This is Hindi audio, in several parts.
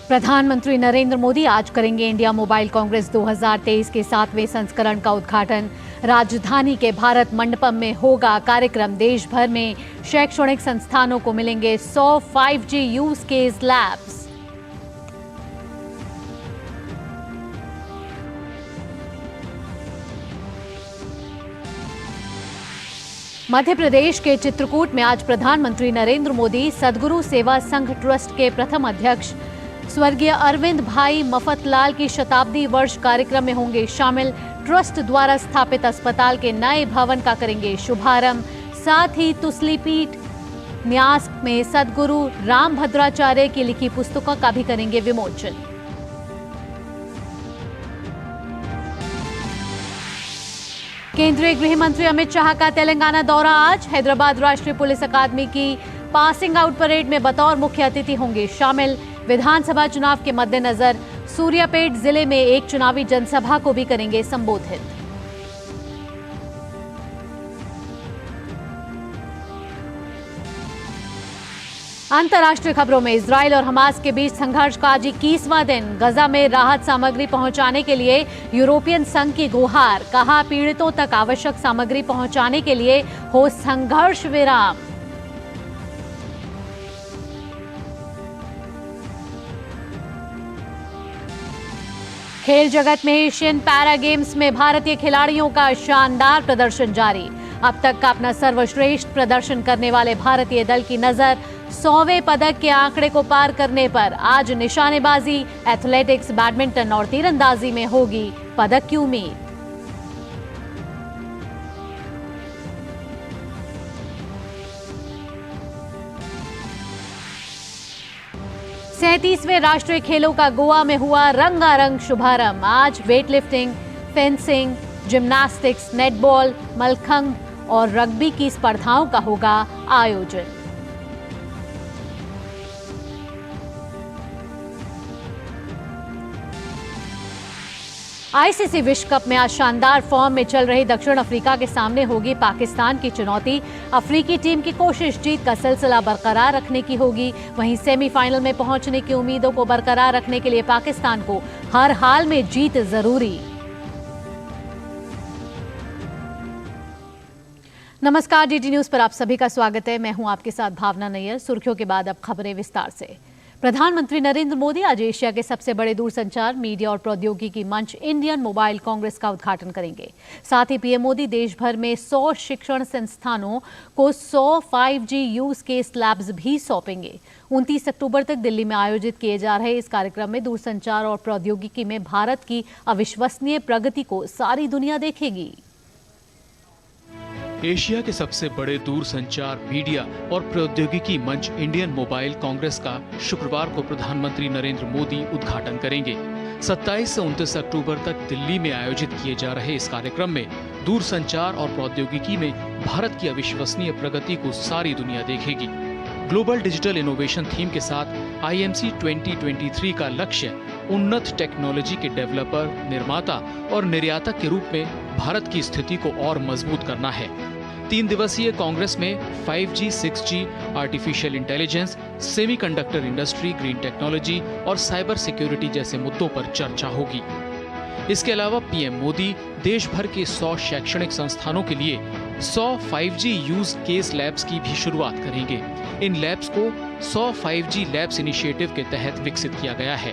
प्रधानमंत्री नरेंद्र मोदी आज करेंगे इंडिया मोबाइल कांग्रेस 2023 के 7वें संस्करण का उद्घाटन। राजधानी के भारत मंडपम में होगा कार्यक्रम। देश भर में शैक्षणिक संस्थानों को मिलेंगे 100 5G use case labs. Madhya Pradesh के चित्रकूट में आज प्रधानमंत्री नरेंद्र मोदी सद्गुरु सेवा संघ ट्रस्ट के प्रथम अध्यक्ष स्वर्गीय अरविंद भाई मफतलाल की शताब्दी वर्ष कार्यक्रम में होंगे शामिल। ट्रस्ट द्वारा स्थापित अस्पताल के नए भवन का करेंगे शुभारंभ। साथ ही तुसलीपीठ न्यास में सद्गुरु रामभद्राचार्य की लिखी पुस्तकों का भी करेंगे विमोचन। केंद्रीय गृह मंत्री अमित शाह का तेलंगाना दौरा आज। हैदराबाद राष्ट्रीय पुलिस अकादमी की पासिंग आउट परेड में बतौर मुख्य अतिथि होंगे शामिल। विधानसभा चुनाव के मद्देनजर सूर्यापेट जिले में एक चुनावी जनसभा को भी करेंगे संबोधित। अंतर्राष्ट्रीय खबरों में इजराइल और हमास के बीच संघर्ष का आज 21वां दिन। गजा में राहत सामग्री पहुंचाने के लिए यूरोपियन संघ की गुहार। कहा, पीड़ितों तक आवश्यक सामग्री पहुंचाने के लिए हो संघर्ष विराम। खेल जगत में एशियन पैरा गेम्स में भारतीय खिलाड़ियों का शानदार प्रदर्शन जारी। अब तक का अपना सर्वश्रेष्ठ प्रदर्शन करने वाले भारतीय दल की नजर 100वें पदक के आंकड़े को पार करने पर। आज निशानेबाजी, एथलेटिक्स, बैडमिंटन और तीरंदाजी में होगी पदक की उम्मीद। सैंतीसवें राष्ट्रीय खेलों का गोवा में हुआ रंगारंग शुभारंभ। आज weightlifting, fencing, gymnastics, netball, mallakhamb और रग्बी की स्पर्धाओं का होगा आयोजन। आईसीसी विश्व कप में आज शानदार फॉर्म में चल रही दक्षिण अफ्रीका के सामने होगी पाकिस्तान की चुनौती। अफ्रीकी टीम की कोशिश जीत का सिलसिला बरकरार रखने की होगी। वहीं सेमीफाइनल में पहुंचने की उम्मीदों को बरकरार रखने के लिए पाकिस्तान को हर हाल में जीत जरूरी। नमस्कार, डीडी न्यूज पर आप सभी का स्वागत है। मैं हूं आपके साथ भावना नैयर। सुर्खियों के बाद अब खबरें विस्तार से। प्रधानमंत्री नरेंद्र मोदी आज एशिया के सबसे बड़े दूरसंचार, मीडिया और प्रौद्योगिकी मंच इंडियन मोबाइल कांग्रेस का उद्घाटन करेंगे। साथ ही पीएम मोदी देश भर में 100 शिक्षण संस्थानों को 100 5G यूज केस लैब्स भी सौंपेंगे। 29 अक्टूबर तक दिल्ली में आयोजित किए जा रहे इस कार्यक्रम में दूरसंचार और प्रौद्योगिकी में भारत की अविश्वसनीय प्रगति को सारी दुनिया देखेगी। एशिया के सबसे बड़े दूरसंचार, मीडिया और प्रौद्योगिकी मंच इंडियन मोबाइल कांग्रेस का शुक्रवार को प्रधानमंत्री नरेंद्र मोदी उद्घाटन करेंगे। 27 से 29 अक्टूबर तक दिल्ली में आयोजित किए जा रहे इस कार्यक्रम में दूरसंचार और प्रौद्योगिकी में भारत की अविश्वसनीय प्रगति को सारी दुनिया देखेगी। ग्लोबल डिजिटल इनोवेशन थीम के साथ IMC 2023 का लक्ष्य उन्नत टेक्नोलॉजी के डेवलपर, निर्माता और निर्यातक के रूप में भारत की स्थिति को और मजबूत करना है। 3 दिवसीय कांग्रेस में 5G, 6G, artificial intelligence, semiconductor industry, green technology और साइबर सिक्योरिटी जैसे मुद्दों पर चर्चा होगी। इसके अलावा पीएम मोदी देश भर के 100 शैक्षणिक संस्थानों के लिए 100 5G यूज केस लैब्स की भी शुरुआत करेंगे। इन लैब्स को 100 5G लैब्स इनिशिएटिव के तहत विकसित किया गया है।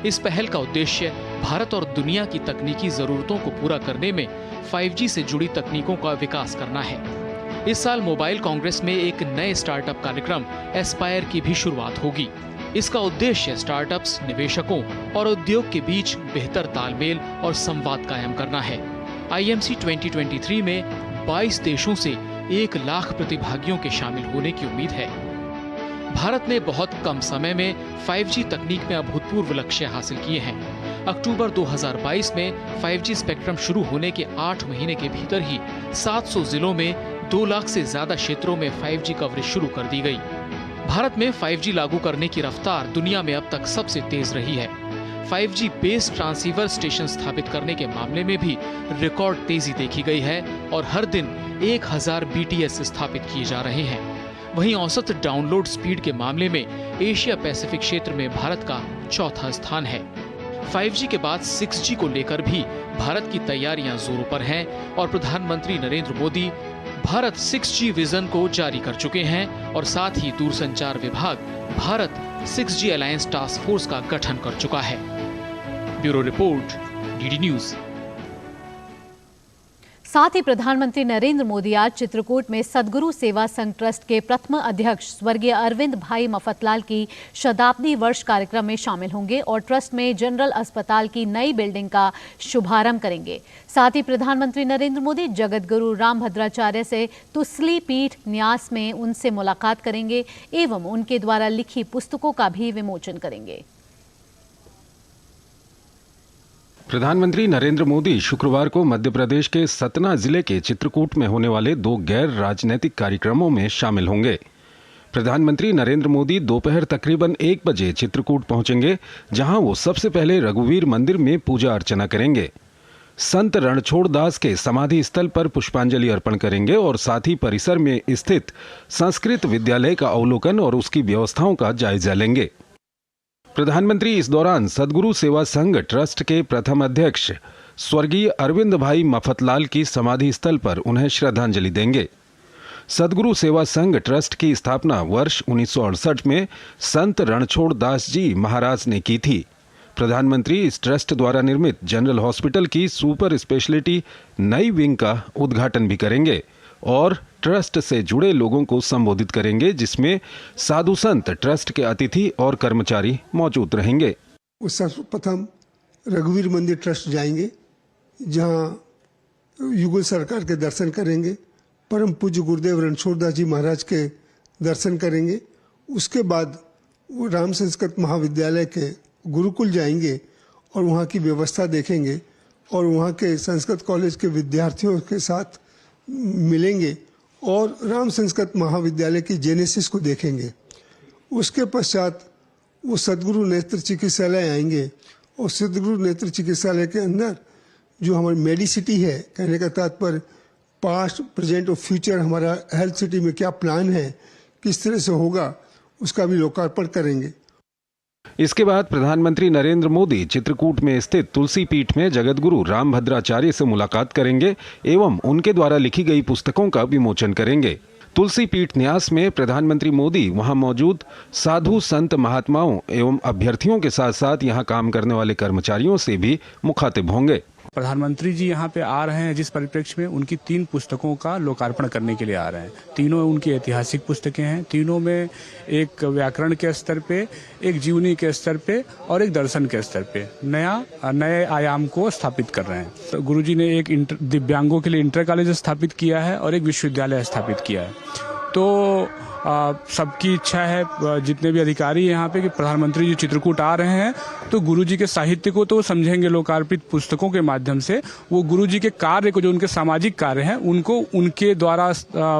इस पहल का उद्देश्य भारत और दुनिया की तकनीकी जरूरतों को पूरा करने में 5G से जुड़ी तकनीकों का विकास करना है। इस साल मोबाइल कांग्रेस में एक नए स्टार्टअप कार्यक्रम एस्पायर की भी शुरुआत होगी। इसका उद्देश्य स्टार्टअप्स, निवेशकों और उद्योग के बीच बेहतर तालमेल और संवाद कायम करना है। IMC 2023 में 22 देशों से 1 लाख प्रतिभागियों के शामिल होने की उम्मीद है। भारत ने बहुत कम समय में 5G तकनीक में अभूतपूर्व लक्ष्य हासिल किए हैं। अक्टूबर 2022 में 5G स्पेक्ट्रम शुरू होने के 8 महीने के भीतर ही 700 जिलों में 2 लाख से ज्यादा क्षेत्रों में 5G कवरेज शुरू कर दी गई। भारत में 5G लागू करने की रफ्तार दुनिया में अब तक सबसे तेज रही है। 5G बेस्ड ट्रांसीवर स्टेशन स्थापित करने के मामले में भी रिकॉर्ड तेजी देखी गई है और हर दिन 1000 BTS स्थापित किए जा रहे हैं। वहीं औसत डाउनलोड स्पीड के मामले में एशिया पैसिफिक क्षेत्र में भारत का चौथा स्थान है। 5G के बाद 6G को लेकर भी भारत की तैयारियां जोरों पर हैं और प्रधानमंत्री नरेंद्र मोदी भारत 6G विजन को जारी कर चुके हैं और साथ ही दूरसंचार विभाग Bharat 6G alliance task force का गठन कर चुका है। Bureau report, DD news. साथ ही प्रधानमंत्री नरेंद्र मोदी आज चित्रकूट में सद्गुरु सेवा संघ ट्रस्ट के प्रथम अध्यक्ष स्वर्गीय अरविंद भाई मफतलाल की शताब्दी वर्ष कार्यक्रम में शामिल होंगे और ट्रस्ट में जनरल अस्पताल की नई बिल्डिंग का शुभारंभ करेंगे। साथ ही प्रधानमंत्री नरेंद्र मोदी जगत गुरु रामभद्राचार्य से तुलसी पीठ न्यास में उनसे मुलाकात करेंगे एवं उनके द्वारा लिखी पुस्तकों का भी विमोचन करेंगे। प्रधानमंत्री नरेंद्र मोदी शुक्रवार को मध्य प्रदेश के सतना जिले के चित्रकूट में होने वाले 2 गैर राजनीतिक कार्यक्रमों में शामिल होंगे। प्रधानमंत्री नरेंद्र मोदी दोपहर तकरीबन 1 बजे चित्रकूट पहुंचेंगे, जहां वो सबसे पहले रघुवीर मंदिर में पूजा अर्चना करेंगे। संत रणछोड़ दास के समाधि स्थल पर पुष्पांजलि अर्पण करेंगे और साथ ही परिसर में स्थित संस्कृत विद्यालय का अवलोकन और उसकी व्यवस्थाओं का जायजा लेंगे। प्रधानमंत्री इस दौरान सद्गुरु सेवा संघ ट्रस्ट के प्रथम अध्यक्ष स्वर्गीय अरविंद भाई मफतलाल की समाधि स्थल पर उन्हें श्रद्धांजलि देंगे। सद्गुरु सेवा संघ ट्रस्ट की स्थापना वर्ष 1968 में संत रणछोड़ दास जी महाराज ने की थी। प्रधानमंत्री इस ट्रस्ट द्वारा निर्मित जनरल हॉस्पिटल की सुपर स्पेशलिटी नई विंग का उद्घाटन भी करेंगे और ट्रस्ट से जुड़े लोगों को संबोधित करेंगे, जिसमें साधु संत, ट्रस्ट के अतिथि और कर्मचारी मौजूद रहेंगे। सर्वप्रथम रघुवीर मंदिर ट्रस्ट जाएंगे, जहां युगल सरकार के दर्शन करेंगे, परम पूज्य गुरुदेव रणछोड़ दास जी महाराज के दर्शन करेंगे। उसके बाद वो राम संस्कृत महाविद्यालय के गुरुकुल जाएंगे और वहाँ की व्यवस्था देखेंगे और वहाँ के संस्कृत कॉलेज के विद्यार्थियों के साथ मिलेंगे और राम संस्कृत महाविद्यालय की जेनेसिस को देखेंगे। उसके पश्चात वो सद्गुरु नेत्र चिकित्सालय आएंगे और सद्गुरु नेत्र चिकित्सालय के अंदर जो हमारी मेडिसिटी है, कहने का तात्पर्य पास्ट, प्रेजेंट और फ्यूचर हमारा हेल्थ सिटी में क्या प्लान है, किस तरह से होगा, उसका भी लोकार्पण करेंगे। इसके बाद प्रधानमंत्री नरेंद्र मोदी चित्रकूट में स्थित तुलसी पीठ में जगतगुरु रामभद्राचार्य से मुलाकात करेंगे एवं उनके द्वारा लिखी गई पुस्तकों का विमोचन करेंगे। तुलसी पीठ न्यास में प्रधानमंत्री मोदी वहां मौजूद साधु संत महात्माओं एवं अभ्यर्थियों के साथ साथ यहां काम करने वाले कर्मचारियों से भी मुखातिब होंगे। प्रधानमंत्री जी यहाँ पे आ रहे हैं, जिस परिप्रेक्ष्य में उनकी 3 पुस्तकों का लोकार्पण करने के लिए आ रहे हैं। तीनों उनकी ऐतिहासिक पुस्तकें हैं। तीनों में एक व्याकरण के स्तर पे, एक जीवनी के स्तर पे और एक दर्शन के स्तर पे नए आयाम को स्थापित कर रहे हैं। तो गुरुजी ने एक दिव्यांगों के लिए इंटर कॉलेज स्थापित किया है और एक विश्वविद्यालय स्थापित किया है। तो सबकी इच्छा है, जितने भी अधिकारी यहाँ पे, कि प्रधानमंत्री जी चित्रकूट आ रहे हैं तो गुरुजी के साहित्य को तो समझेंगे लोकार्पित पुस्तकों के माध्यम से। वो गुरुजी के कार्य को, जो उनके सामाजिक कार्य हैं, उनको उनके द्वारा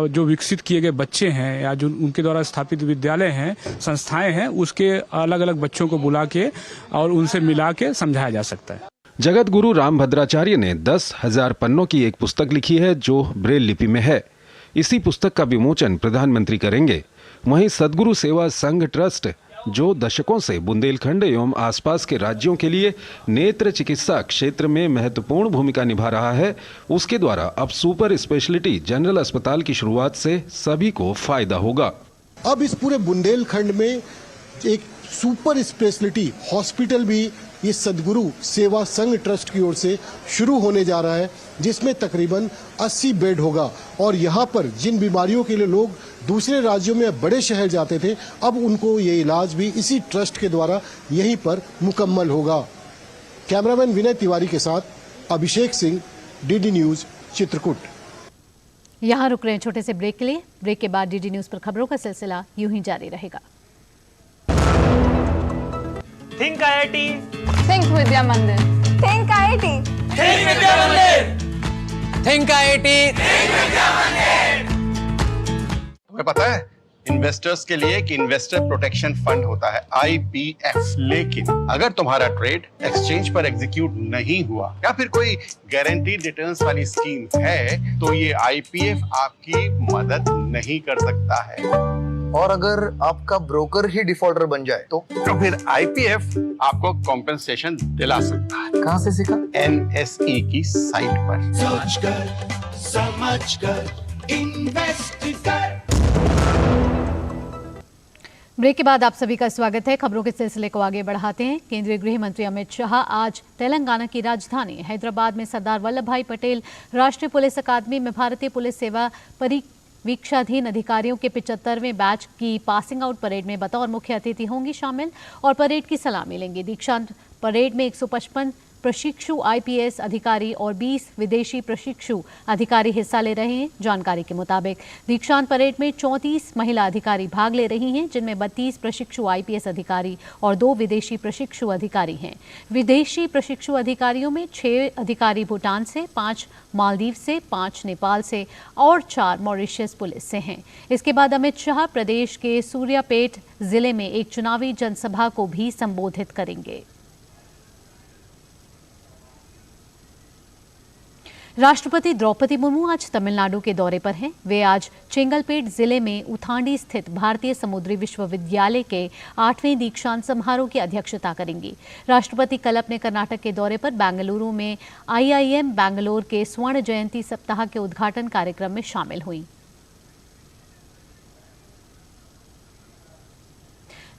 जो विकसित किए गए बच्चे हैं या जो उनके द्वारा स्थापित विद्यालय हैं, संस्थाएं हैं, उसके अलग अलग बच्चों को बुला के और उनसे मिला के समझाया जा सकता है। जगत गुरु रामभद्राचार्य ने 10,000 पन्नों की एक पुस्तक लिखी है जो ब्रेल लिपि में है। इसी पुस्तक का विमोचन प्रधानमंत्री करेंगे। वहीं सद्गुरु सेवा संघ ट्रस्ट, जो दशकों से बुंदेलखंड एवं आसपास के राज्यों के लिए नेत्र चिकित्सा क्षेत्र में महत्वपूर्ण भूमिका निभा रहा है, उसके द्वारा अब सुपर स्पेशलिटी जनरल अस्पताल की शुरुआत से सभी को फायदा होगा। अब इस पूरे बुंदेलखंड में एक सुपर स्पेशलिटी हॉस्पिटल भी ये सद्गुरु सेवा संघ ट्रस्ट की ओर से शुरू होने जा रहा है, जिसमें तकरीबन 80 बेड होगा और यहाँ पर जिन बीमारियों के लिए लोग दूसरे राज्यों में बड़े शहर जाते थे, अब उनको ये इलाज भी इसी ट्रस्ट के द्वारा यहीं पर मुकम्मल होगा। कैमरामैन विनय तिवारी के साथ अभिषेक सिंह, डीडी न्यूज, चित्रकूट। यहाँ रुक रहे हैं छोटे से ब्रेक के लिए। ब्रेक के बाद डीडी न्यूज पर खबरों का सिलसिला यूं ही जारी रहेगा। थिंक IIT, थिंक विद्या मंदिर, थिंक IIT, थिंक विद्या मंदिर, थिंक IIT, थिंक विद्या मंदिर। तुम्हें पता है इन्वेस्टर्स के लिए एक इन्वेस्टर प्रोटेक्शन फंड होता है, IPF। लेकिन अगर तुम्हारा ट्रेड एक्सचेंज पर एग्जीक्यूट नहीं हुआ या फिर कोई गारंटीड रिटर्न्स वाली स्कीम है, तो ये IPF आपकी मदद नहीं कर सकता है। और अगर आपका ब्रोकर ही डिफॉल्टर बन जाए तो फिर आईपीएफ आपको कॉम्पेंसेशन दिला सकता है। कहाँ से सीखा? NSE की साइट पर। सोचकर समझकर इन्वेस्ट कर। ब्रेक के बाद आप सभी का स्वागत है। खबरों के सिलसिले को आगे बढ़ाते हैं। केंद्रीय गृह मंत्री अमित शाह आज तेलंगाना की राजधानी हैदराबाद में सरदार वल्लभ भाई पटेल राष्ट्रीय पुलिस अकादमी में भारतीय पुलिस सेवा परिवीक्षाधीन अधिकारियों के 75वें बैच की पासिंग आउट परेड में बतौर मुख्य अतिथि होंगी शामिल और परेड की सलामी लेंगे। दीक्षांत परेड में 155 प्रशिक्षु IPS अधिकारी और 20 विदेशी प्रशिक्षु अधिकारी हिस्सा ले रहे हैं। जानकारी के मुताबिक दीक्षांत परेड में 34 महिला अधिकारी भाग ले रही हैं, जिनमें 32 प्रशिक्षु IPS अधिकारी और 2 विदेशी प्रशिक्षु अधिकारी हैं। विदेशी प्रशिक्षु अधिकारियों में 6 अधिकारी भूटान से, 5 मालदीव से, 5 नेपाल से और 4 मॉरिशस पुलिस से हैं। इसके बाद अमित शाह प्रदेश के सूर्यापेट जिले में एक चुनावी जनसभा को भी संबोधित करेंगे। राष्ट्रपति द्रौपदी मुर्मू आज तमिलनाडु के दौरे पर हैं। वे आज चेंगलपेट जिले में उथांडी स्थित भारतीय समुद्री विश्वविद्यालय के 8वें दीक्षांत समारोह की अध्यक्षता करेंगी। राष्ट्रपति कल अपने कर्नाटक के दौरे पर बेंगलुरु में IIM बैंगलोर के स्वर्ण जयंती सप्ताह के उद्घाटन कार्यक्रम में शामिल हुई।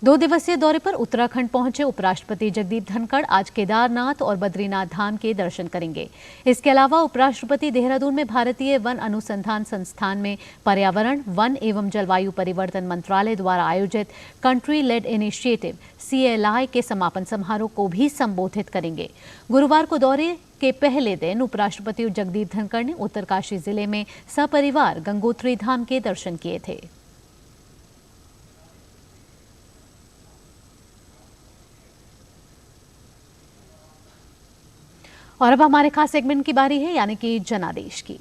2 दिवसीय दौरे पर उत्तराखंड पहुंचे उपराष्ट्रपति जगदीप धनखड़ आज केदारनाथ और बद्रीनाथ धाम के दर्शन करेंगे। इसके अलावा उपराष्ट्रपति देहरादून में भारतीय वन अनुसंधान संस्थान में पर्यावरण, वन एवं जलवायु परिवर्तन मंत्रालय द्वारा आयोजित कंट्री लेड इनिशिएटिव CLI के समापन समारोह को भी संबोधित करेंगे। गुरुवार को दौरे के पहले दिन उपराष्ट्रपति जगदीप धनखड़ ने उत्तरकाशी जिले में सपरिवार गंगोत्री धाम के दर्शन किए थे। और अब हमारे खास सेगमेंट की बारी है, यानी कि जनादेश की।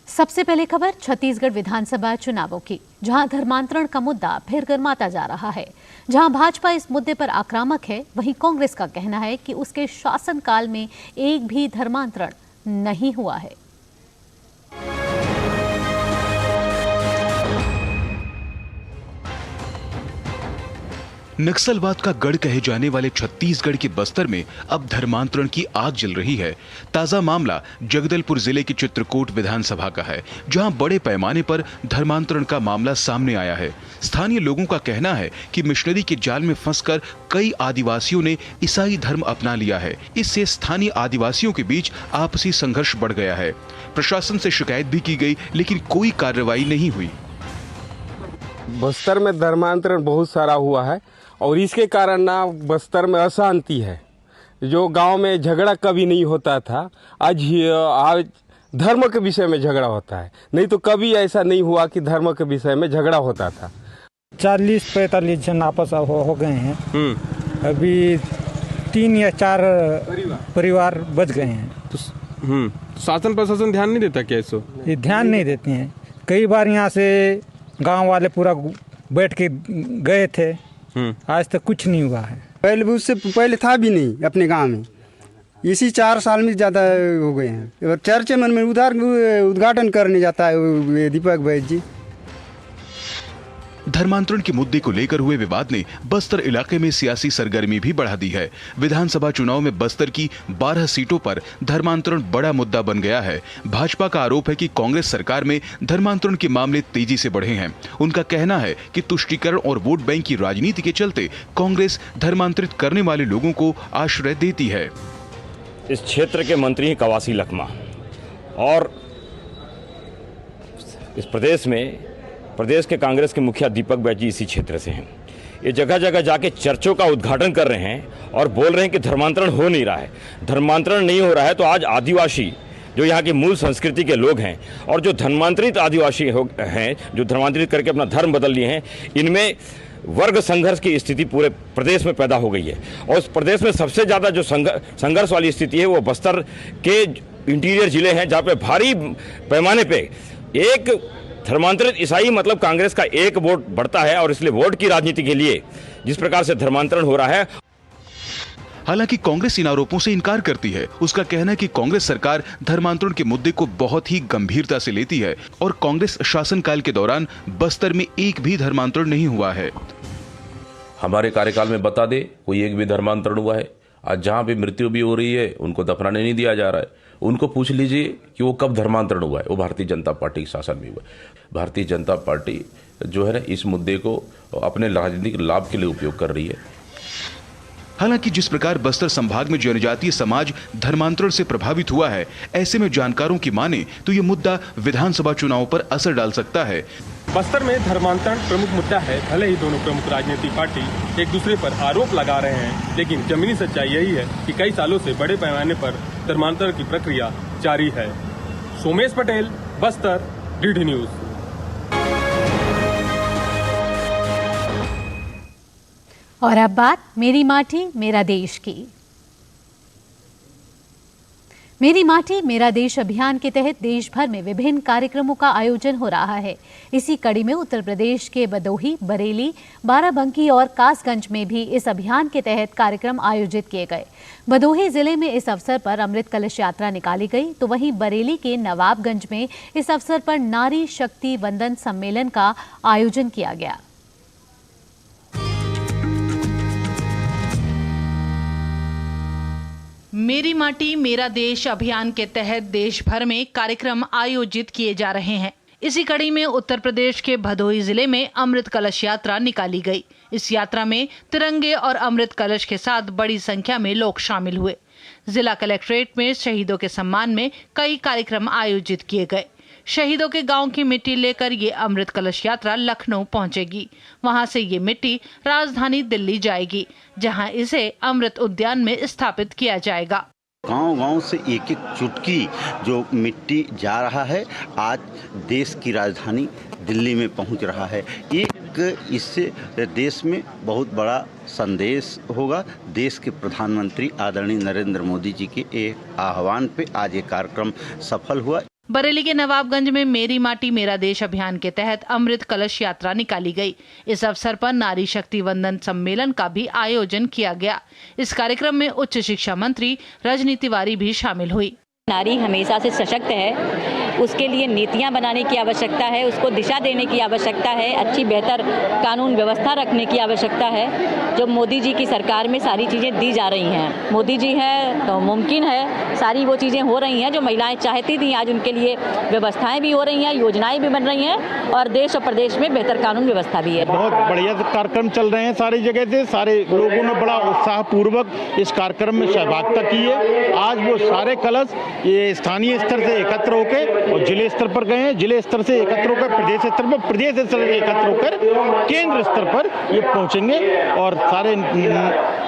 सबसे पहले खबर छत्तीसगढ़ विधानसभा चुनावों की, जहां धर्मांतरण का मुद्दा फिर गर्माता जा रहा है। जहां भाजपा इस मुद्दे पर आक्रामक है, वहीं कांग्रेस का कहना है कि उसके शासनकाल में एक भी धर्मांतरण नहीं हुआ है। नक्सलवाद का गढ़ कहे जाने वाले छत्तीसगढ़ के बस्तर में अब धर्मांतरण की आग जल रही है। ताजा मामला जगदलपुर जिले की चित्रकूट विधानसभा का है, जहां बड़े पैमाने पर धर्मांतरण का मामला सामने आया है। स्थानीय लोगों का कहना है कि मिशनरी के जाल में फंसकर कई आदिवासियों ने ईसाई धर्म अपना लिया है। इससे स्थानीय आदिवासियों के बीच आपसी संघर्ष बढ़ गया है। प्रशासन से शिकायत भी की गई, लेकिन कोई कार्रवाई नहीं हुई। बस्तर में धर्मांतरण बहुत सारा हुआ है और इसके कारण ना बस्तर में अशांति है। जो गांव में झगड़ा कभी नहीं होता था, आज धर्म के विषय में झगड़ा होता है। नहीं तो कभी ऐसा नहीं हुआ कि धर्म के विषय में झगड़ा होता था। 40-45 जन आपस हो गए हैं। अभी 3 या 4 परिवार बच गए हैं। शासन प्रशासन ध्यान नहीं देता क्या इसको? ये ध्यान नहीं देते हैं। कई बार यहाँ से गांव वाले पूरा बैठ के गए थे, आज तक कुछ नहीं हुआ है। पहले भी उससे पहले था भी नहीं अपने गांव में। इसी 4 साल में ज़्यादा हो गए हैं। और चर्च में उद्घाटन करने जाता है दीपक भाई जी। धर्मांतरण के मुद्दे को लेकर हुए विवाद ने बस्तर इलाके में सियासी सरगर्मी भी बढ़ा दी है। विधानसभा चुनाव में बस्तर की 12 सीटों पर धर्मांतरण बड़ा मुद्दा बन गया है। भाजपा का आरोप है कि कांग्रेस सरकार में धर्मांतरण के मामले तेजी से बढ़े हैं। उनका कहना है कि तुष्टीकरण और वोट बैंक की राजनीति के चलते कांग्रेस धर्मांतरित करने वाले लोगों को आश्रय देती है। इस क्षेत्र के मंत्री हैं कवासी लखमा और इस प्रदेश के कांग्रेस के मुखिया दीपक बैजी इसी क्षेत्र से हैं। ये जगह जगह जाके चर्चों का उद्घाटन कर रहे हैं और बोल रहे हैं कि धर्मांतरण हो नहीं रहा है। धर्मांतरण नहीं हो रहा है तो आज आदिवासी जो यहाँ की मूल संस्कृति के लोग हैं और जो धर्मांतरित आदिवासी हैं, जो धर्मांतरित करके अपना धर्म बदल लिए हैं, इनमें वर्ग संघर्ष की स्थिति पूरे प्रदेश में पैदा हो गई है। और उस प्रदेश में सबसे ज़्यादा जो संघर्ष वाली स्थिति है वो बस्तर के इंटीरियर जिले हैं, जहाँ पे भारी पैमाने पे एक धर्मांतरित ईसाई मतलब कांग्रेस का एक वोट बढ़ता है और इसलिए वोट की राजनीति के लिए जिस प्रकार से धर्मांतरण हो रहा है। हालांकि कांग्रेस इन आरोपों से इनकार करती है। उसका कहना है कि कांग्रेस सरकार धर्मांतरण के मुद्दे को बहुत ही गंभीरता से लेती है और कांग्रेस शासनकाल के दौरान बस्तर में एक भी धर्मांतरण नहीं हुआ है। हमारे कार्यकाल में बता दे कोई एक भी धर्मांतरण हुआ है? आज जहाँ भी मृत्यु भी हो रही है उनको दफनाने नहीं दिया जा रहा है। उनको पूछ लीजिए कि वो कब धर्मांतरण हुआ है। वो भारतीय जनता पार्टी के शासन में हुआ है। भारतीय जनता पार्टी जो है ना इस मुद्दे को अपने राजनीतिक लाभ के लिए उपयोग कर रही है। हालांकि जिस प्रकार बस्तर संभाग में जनजातीय समाज धर्मांतरण से प्रभावित हुआ है, ऐसे में जानकारों की माने तो ये मुद्दा विधानसभा चुनाव पर असर डाल सकता है। बस्तर में धर्मांतरण प्रमुख मुद्दा है। भले ही दोनों प्रमुख राजनीतिक पार्टी एक दूसरे पर आरोप लगा रहे हैं, लेकिन जमीनी सच्चाई यही है कि कई सालों से बड़े पैमाने पर धर्मांतरण की प्रक्रिया जारी है। Somesh Patel, Bastar, DD news. और अब बात मेरी माटी मेरा देश की। मेरी माटी मेरा देश अभियान के तहत देश भर में विभिन्न कार्यक्रमों का आयोजन हो रहा है। इसी कड़ी में उत्तर प्रदेश के भदोही, बरेली, बाराबंकी और कासगंज में भी इस अभियान के तहत कार्यक्रम आयोजित किए गए। भदोही जिले में इस अवसर पर अमृत कलश यात्रा निकाली गई, तो वहीं बरेली के नवाबगंज में इस अवसर पर नारी शक्ति वंदन सम्मेलन का आयोजन किया गया। मेरी माटी मेरा देश अभियान के तहत देश भर में कार्यक्रम आयोजित किए जा रहे हैं। इसी कड़ी में उत्तर प्रदेश के भदोही जिले में अमृत कलश यात्रा निकाली गई। इस यात्रा में तिरंगे और अमृत कलश के साथ बड़ी संख्या में लोग शामिल हुए। जिला कलेक्ट्रेट में शहीदों के सम्मान में कई कार्यक्रम आयोजित किए गए। शहीदों के गांव की मिट्टी लेकर ये अमृत कलश यात्रा लखनऊ पहुंचेगी। वहां से ये मिट्टी राजधानी दिल्ली जाएगी, जहां इसे अमृत उद्यान में स्थापित किया जाएगा। गांव-गांव से एक एक चुटकी जो मिट्टी जा रहा है, आज देश की राजधानी दिल्ली में पहुंच रहा है। एक इससे देश में बहुत बड़ा संदेश होगा। देश के प्रधानमंत्री आदरणीय नरेंद्र मोदी जी के एक आह्वान पे आज ये कार्यक्रम सफल हुआ। बरेली के नवाबगंज में मेरी माटी मेरा देश अभियान के तहत अमृत कलश यात्रा निकाली गई। इस अवसर पर नारी शक्ति वंदन सम्मेलन का भी आयोजन किया गया। इस कार्यक्रम में उच्च शिक्षा मंत्री रजनी तिवारी भी शामिल हुई। नारी हमेशा से सशक्त है, उसके लिए नीतियां बनाने की आवश्यकता है, उसको दिशा देने की आवश्यकता है, अच्छी बेहतर कानून व्यवस्था रखने की आवश्यकता है। जो मोदी जी की सरकार में सारी चीज़ें दी जा रही हैं, मोदी जी है तो मुमकिन है सारी वो चीज़ें हो रही हैं जो महिलाएं चाहती थी। आज उनके लिए व्यवस्थाएं भी हो रही हैं, योजनाएं भी बन रही हैं और देश और प्रदेश में बेहतर कानून व्यवस्था भी है। बहुत बढ़िया कार्यक्रम चल रहे हैं सारी जगह से। सारे लोगों ने बड़ा उत्साहपूर्वक इस कार्यक्रम में सहभागिता की है। आज वो सारे कलश ये स्थानीय स्तर से एकत्र होकर और जिले स्तर पर गए हैं, जिले स्तर से एकत्र होकर प्रदेश स्तर पर, प्रदेश स्तर से एकत्र होकर केंद्र स्तर पर ये पहुंचेंगे और सारे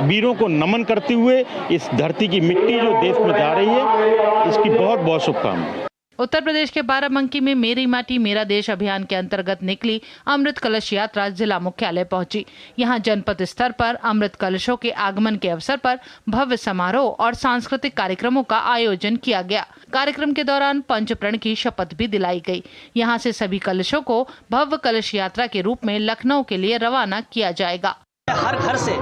वीरों को नमन करते हुए इस धरती की मिट्टी जो देश में जा रही है, इसकी बहुत बहुत शुभकामनाएं। उत्तर प्रदेश के बाराबंकी में मेरी माटी मेरा देश अभियान के अंतर्गत निकली अमृत कलश यात्रा जिला मुख्यालय पहुंची। यहां जनपद स्तर पर अमृत कलशों के आगमन के अवसर पर भव्य समारोह और सांस्कृतिक कार्यक्रमों का आयोजन किया गया। कार्यक्रम के दौरान पंचप्रण की शपथ भी दिलाई गई। यहां से सभी कलशों को भव्य कलश यात्रा के रूप में लखनऊ के लिए रवाना किया जाएगा। हर घर से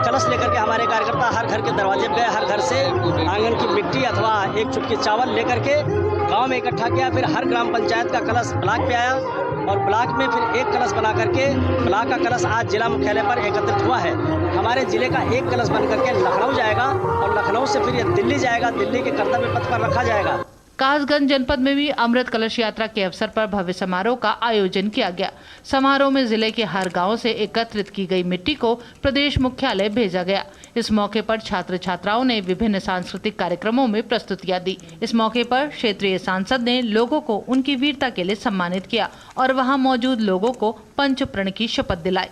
कलश लेकर के हमारे कार्यकर्ता हर घर के दरवाजे पे गए, हर घर से आंगन की मिट्टी अथवा एक चुटकी चावल लेकर के गांव में इकट्ठा किया। फिर हर ग्राम पंचायत का कलश ब्लॉक पे आया और ब्लॉक में फिर एक कलश बना करके ब्लॉक का कलश आज जिला मुख्यालय पर एकत्रित हुआ है। हमारे जिले का एक कलश बन करके लखनऊ जाएगा और लखनऊ से फिर ये दिल्ली जाएगा, दिल्ली के कर्तव्य पथ पर रखा जाएगा। कासगंज जनपद में भी अमृत कलश यात्रा के अवसर पर भव्य समारोह का आयोजन किया गया। समारोह में जिले के हर गांव से एकत्रित की गई मिट्टी को प्रदेश मुख्यालय भेजा गया। इस मौके पर छात्र छात्राओं ने विभिन्न सांस्कृतिक कार्यक्रमों में प्रस्तुतियां दी। इस मौके पर क्षेत्रीय सांसद ने लोगों को उनकी वीरता के लिए सम्मानित किया और वहां मौजूद लोगों को पंचप्रण की शपथ दिलाई।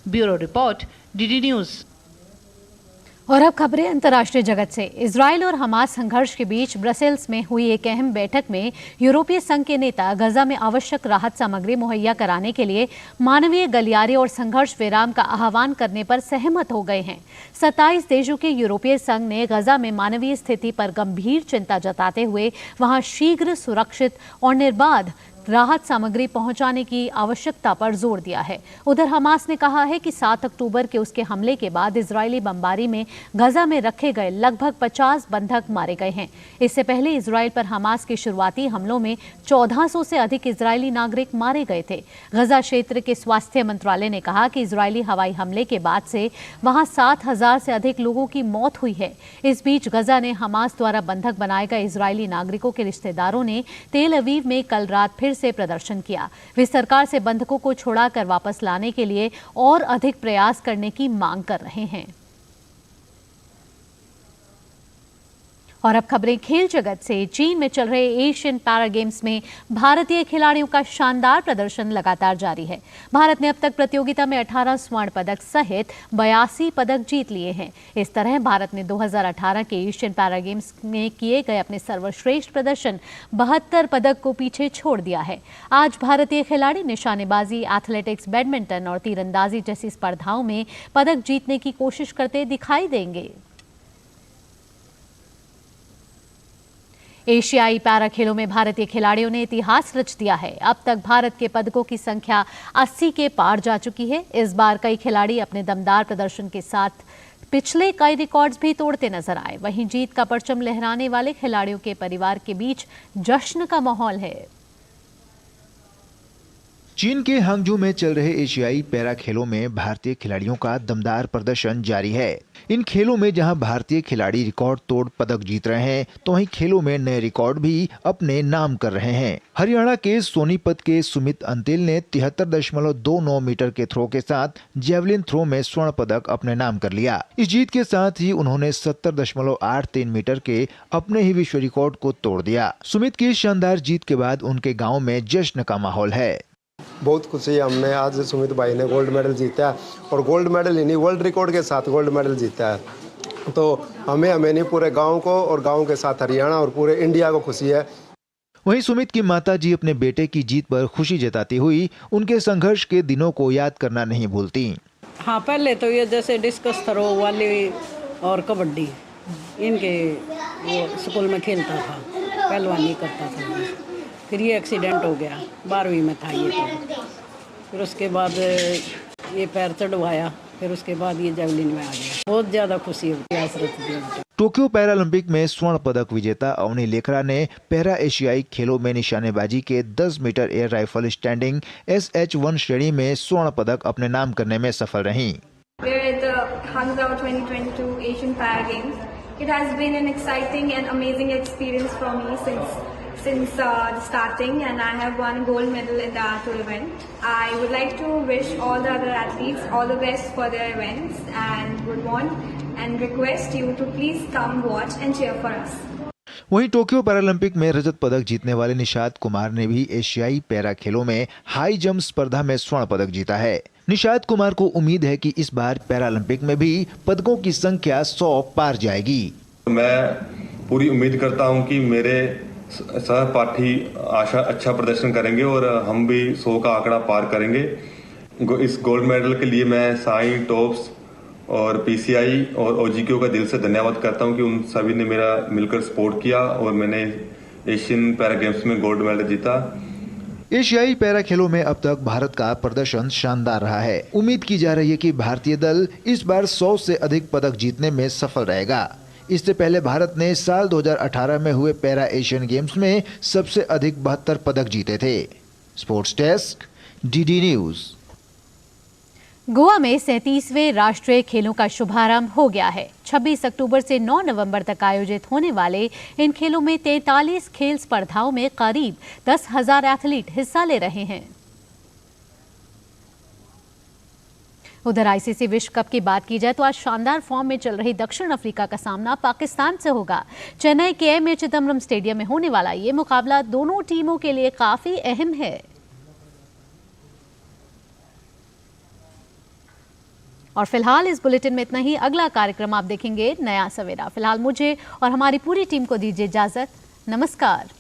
Bureau report, DD news. और अब खबरें अंतर्राष्ट्रीय जगत से। इजराइल और हमास संघर्ष के बीच ब्रसेल्स में हुई एक अहम बैठक में यूरोपीय संघ के नेता गजा में आवश्यक राहत सामग्री मुहैया कराने के लिए मानवीय गलियारे और संघर्ष विराम का आह्वान करने पर सहमत हो गए हैं। 27 देशों के यूरोपीय संघ ने गजा में मानवीय स्थिति पर गंभीर चिंता जताते हुए वहां शीघ्र, सुरक्षित और निर्बाध राहत सामग्री पहुंचाने की आवश्यकता पर जोर दिया है। उधर हमास ने कहा है कि 7 अक्टूबर के उसके हमले के बाद इजरायली बमबारी में गजा में रखे गए लगभग 50 बंधक मारे गए हैं। इससे पहले इजराइल पर हमास के शुरुआती हमलों में 1400 से अधिक इजरायली नागरिक मारे गए थे। गजा क्षेत्र के स्वास्थ्य मंत्रालय ने कहा कि इजरायली हवाई हमले के बाद से वहां 7000 से अधिक लोगों की मौत हुई है। इस बीच गजा ने हमास द्वारा बंधक बनाए गए इजरायली नागरिकों के रिश्तेदारों ने तेल अवीव में कल रात फिर से प्रदर्शन किया। वे सरकार से बंधकों को छुड़ाकर वापस लाने के लिए और अधिक प्रयास करने की मांग कर रहे हैं। और अब खबरें खेल जगत से। चीन में चल रहे एशियन पैरा गेम्स में भारतीय खिलाड़ियों का शानदार प्रदर्शन लगातार जारी है। भारत ने अब तक प्रतियोगिता में 18 स्वर्ण पदक सहित 82 पदक जीत लिए हैं। इस तरह भारत ने 2018 के एशियन पैरा गेम्स में किए गए अपने सर्वश्रेष्ठ प्रदर्शन 72 पदक को पीछे छोड़ दिया है। आज भारतीय खिलाड़ी निशानेबाजी, एथलेटिक्स, बैडमिंटन और तीरंदाजी जैसी स्पर्धाओं में पदक जीतने की कोशिश करते दिखाई देंगे। एशियाई पैरा खेलों में भारतीय खिलाड़ियों ने इतिहास रच दिया है। अब तक भारत के पदकों की संख्या 80 के पार जा चुकी है। इस बार कई खिलाड़ी अपने दमदार प्रदर्शन के साथ पिछले कई रिकॉर्ड्स भी तोड़ते नजर आए। वहीं जीत का परचम लहराने वाले खिलाड़ियों के परिवार के बीच जश्न का माहौल है। चीन के हांगझू में चल रहे एशियाई पैरा खेलों में भारतीय खिलाड़ियों का दमदार प्रदर्शन जारी है। इन खेलों में जहां भारतीय खिलाड़ी रिकॉर्ड तोड़ पदक जीत रहे हैं, तो वहीं खेलों में नए रिकॉर्ड भी अपने नाम कर रहे हैं। हरियाणा के सोनीपत के सुमित अंतिल ने 73.29 मीटर के थ्रो के साथ जेवलिन थ्रो में स्वर्ण पदक अपने नाम कर लिया। इस जीत के साथ ही उन्होंने 70.83 मीटर के अपने ही विश्व रिकॉर्ड को तोड़ दिया। सुमित की शानदार जीत के बाद उनके गाँव में जश्न का माहौल है। बहुत खुशी है हमें, आज सुमित भाई ने गोल्ड मेडल जीता है और गोल्ड मेडल ही नहीं, वर्ल्ड रिकॉर्ड के साथ गोल्ड मेडल जीता है। तो हमें नहीं, पूरे गांव को और गांव के साथ हरियाणा और पूरे इंडिया को खुशी है। वहीं सुमित की माताजी अपने बेटे की जीत पर खुशी जताती हुई उनके संघर्ष के दिनों को याद करना नहीं भूलती। हाँ, पहले तो ये जैसे डिस्कस थ्रो वाली और कबड्डी इनके वो स्कूल में खेलता था, पहलवानी करता था। फिर ये एक्सीडेंट हो गया, 12वीं में था ये तो। फिर उसके बाद ये पैर चढ़वाया, फिर उसके बाद ये जेवलिन में आ गया। बहुत ज़्यादा खुशी होती है। टोक्यो पैरालंपिक में स्वर्ण पदक विजेता अवनी लेखरा ने पैरा एशियाई खेलों में निशानेबाजी के 10 metre air rifle standing SH1 श्रेणी में स्वर्ण पदक अपने नाम करने में सफल रहीं। Since starting, and I have won gold medal in the tour event. I would like to wish all the other athletes all the best for their events and would want and request you to please come watch and cheer for us. वहीं टोक्यो पैरालंपिक में रजत पदक जीतने वाले निषाद कुमार ने भी एशियाई पैरा खेलों में हाई जंप स्पर्धा में स्वर्ण पदक जीता है। निषाद कुमार को उम्मीद है कि इस बार पैरालंपिक में भी पदकों की संख्या 100 पार जाएगी। मैं पूरी उम्मीद करता हूं कि मेरे सहपाठी अच्छा प्रदर्शन करेंगे और हम भी 100 का आंकड़ा पार करेंगे। इस गोल्ड मेडल के लिए मैं साई, टॉप्स और PCI और OGQ का दिल से धन्यवाद करता हूं कि उन सभी ने मेरा मिलकर सपोर्ट किया और मैंने एशियन पैरा गेम्स में गोल्ड मेडल जीता। एशियाई पैरा खेलों में अब तक भारत का प्रदर्शन शानदार रहा है। उम्मीद की जा रही है कि भारतीय दल इस बार 100 से अधिक पदक जीतने में सफल रहेगा। इससे पहले भारत ने साल 2018 में हुए पैरा एशियन गेम्स में सबसे अधिक 72 पदक जीते थे। Sports desk, DD news. Goa में 37वें राष्ट्रीय खेलों का शुभारंभ हो गया है। 26 अक्टूबर से 9 नवंबर तक आयोजित होने वाले इन खेलों में 43 खेल स्पर्धाओं में करीब 10,000 एथलीट हिस्सा ले रहे हैं। उधर ICC विश्व कप की बात की जाए तो आज शानदार फॉर्म में चल रही दक्षिण अफ्रीका का सामना पाकिस्तान से होगा। चेन्नई के M.A. चिदम्बरम स्टेडियम में होने वाला ये मुकाबला दोनों टीमों के लिए काफी अहम है। और फिलहाल इस बुलेटिन में इतना ही। अगला कार्यक्रम आप देखेंगे नया सवेरा। फिलहाल मुझे और हमारी पूरी टीम को दीजिए इजाजत। नमस्कार।